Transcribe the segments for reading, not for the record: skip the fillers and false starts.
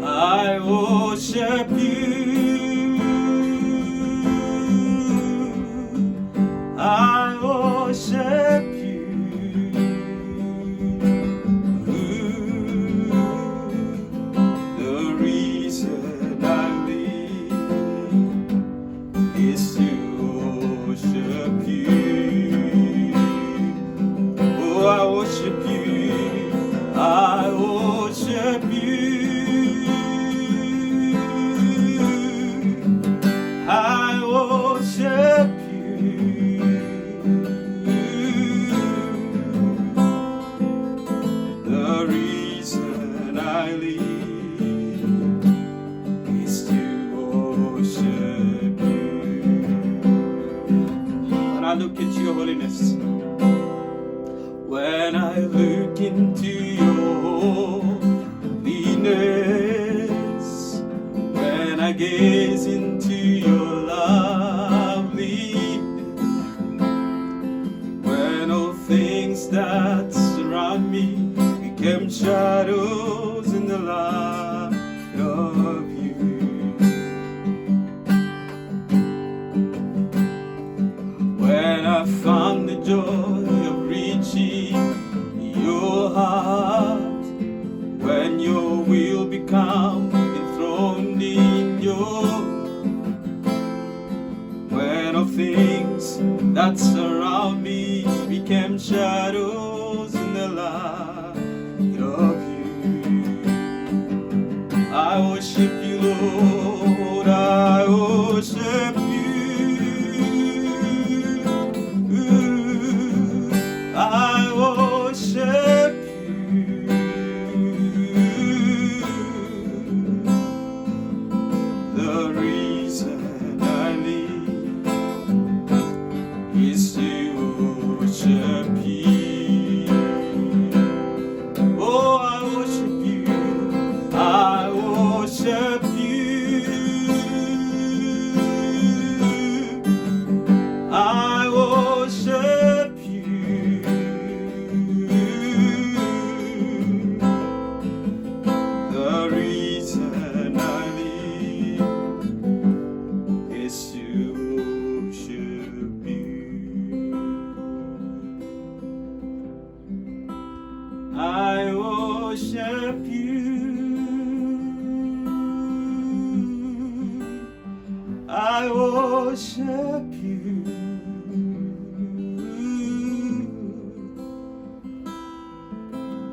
I worship you. I worship you. The reason I live is to worship you. Oh, I worship you. I worship you. I worship you. The reason I live is to worship you. When I look into your holiness, when I look into your holiness, when I gaze into your loveliness, when all things that surround me became shadows in the light of you, when I found the joy of reaching your heart, when your will become enthroned in your, when all things that surround me became shadows in the light of you. I worship you, Lord, I worship you. I worship you. The reason I live is to worship you. Oh, I worship you. I worship you. I worship you. The reason I live is to worship you. I worship you. I worship you.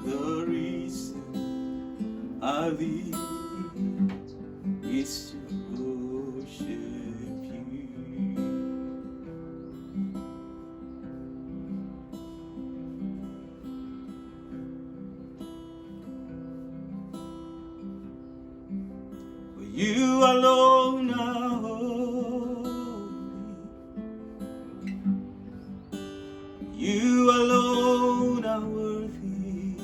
The reason I live is to worship you. For you alone are holy. You alone are worthy.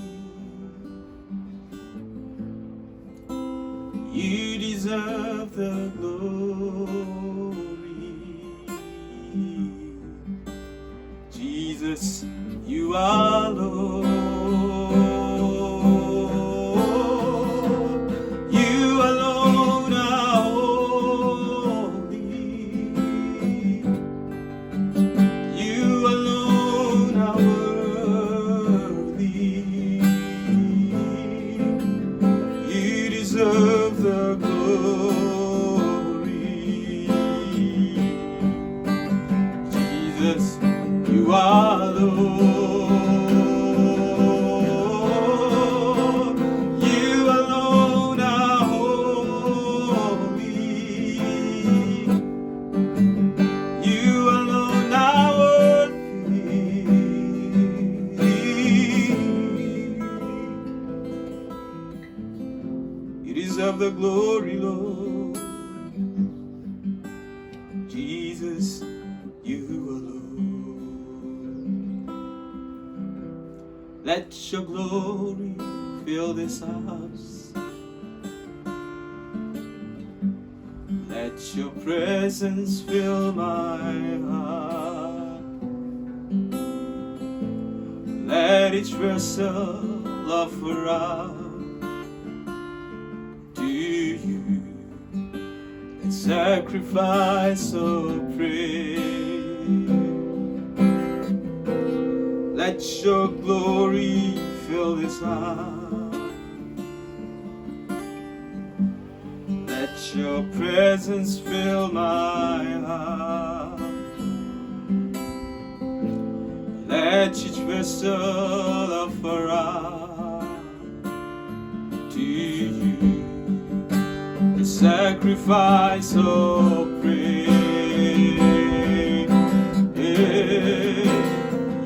You deserve the glory. Jesus, you are Lord. You alone are holy. You alone are worthy. You deserve the glory. Jesus, you are Lord. You alone are holy. You alone are worthy. You deserve the glory, Lord. Jesus, you alone. Let your glory fill this house. Let your presence fill my heart. Let each vessel offer up to you a sacrifice of praise. Let your glory fill this house. Let your presence fill my heart. Let each vessel offer up to you a sacrifice of praise.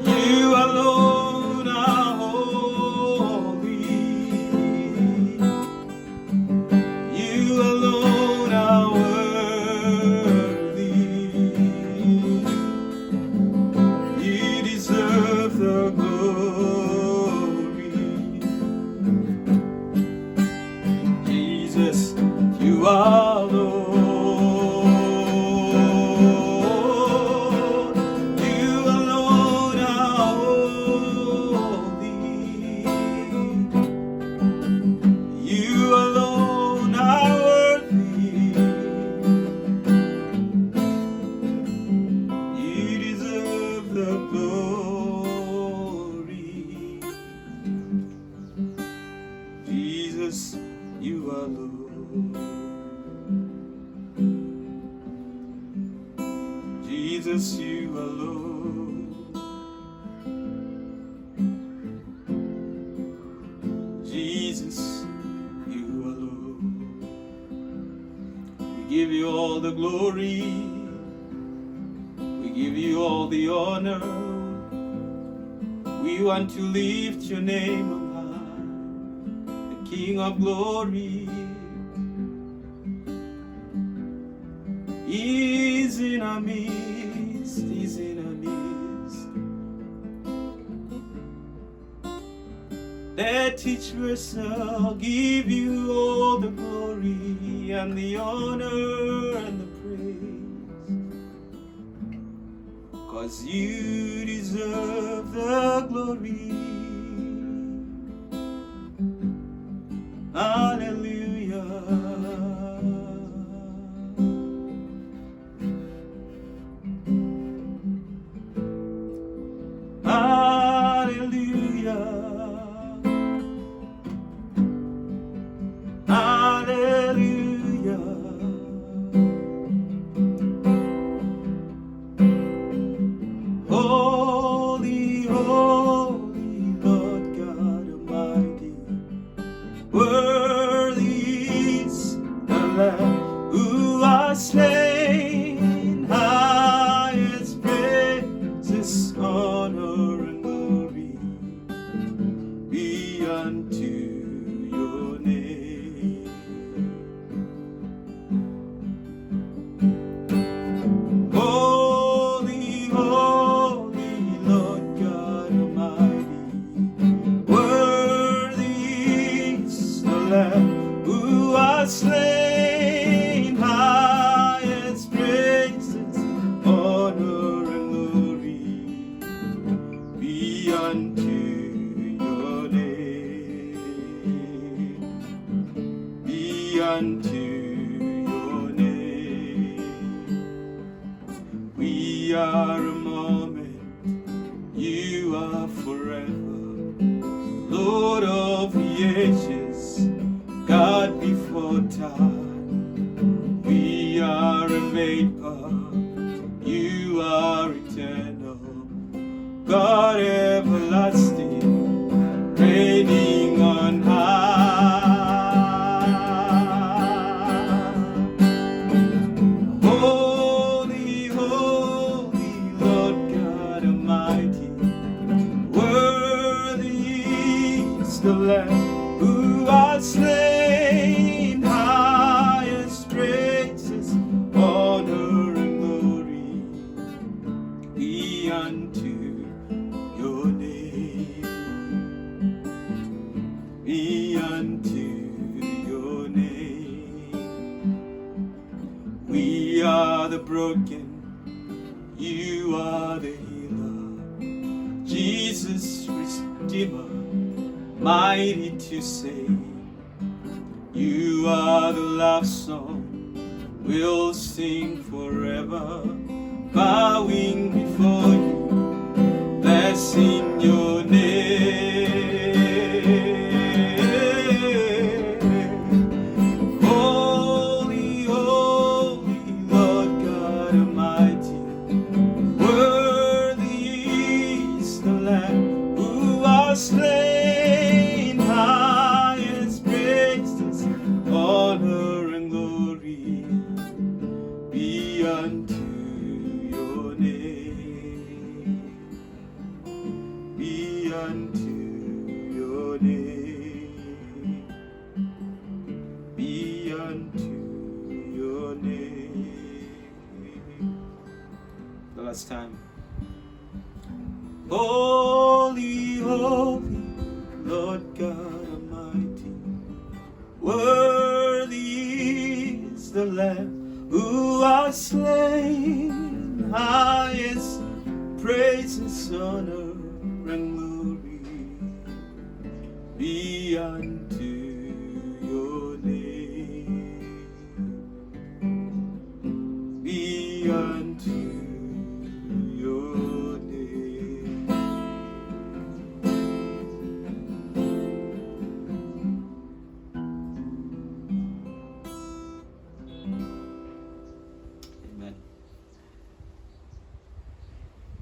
You alone are holy. You alone are worthy. You deserve the glory. Jesus, you are Lord. You alone are holy. You alone are worthy. You deserve the glory. Jesus, you are Lord. Jesus, you are Lord. Jesus, you are Lord. We give you all the glory. We give you all the honor. We want to lift your name on high, the King of glory. He's in our midst, he's in our midst. Let each vessel give you all the glory and the honor and the praise, 'cause you deserve the glory. Hallelujah. Hallelujah. Hallelujah. Holy, holy Lord God Almighty, worthy is the Lamb who was slain. Highest praises, honor, and glory be unto your name. Holy, holy Lord God Almighty, worthy is the Lamb who was slain. Highest praises, honor, and glory be unto your name. Be unto your name. We are a moment, you are forever. Lord of the ages, God before time. We are a vapor, you are eternal. God everlasting, reigning on high. Holy, holy Lord God Almighty, worthy is the Lamb who was slain. Highest praises, honor, and glory be unto your name. Be unto your name. We are the broken, you are the healer. Jesus, restore Redeemer, mighty to save. You are the love song we'll sing forever, bowing before you, blessing your name. Holy, holy, Lord God Almighty, worthy is the Lamb who was slain. Highest praises, honor and glory be unto your name. Be unto your name. Be unto your name. The last time. Holy, holy, Lord God Almighty, worthy is the Lamb who was slain. Highest praises, honor and glory be unto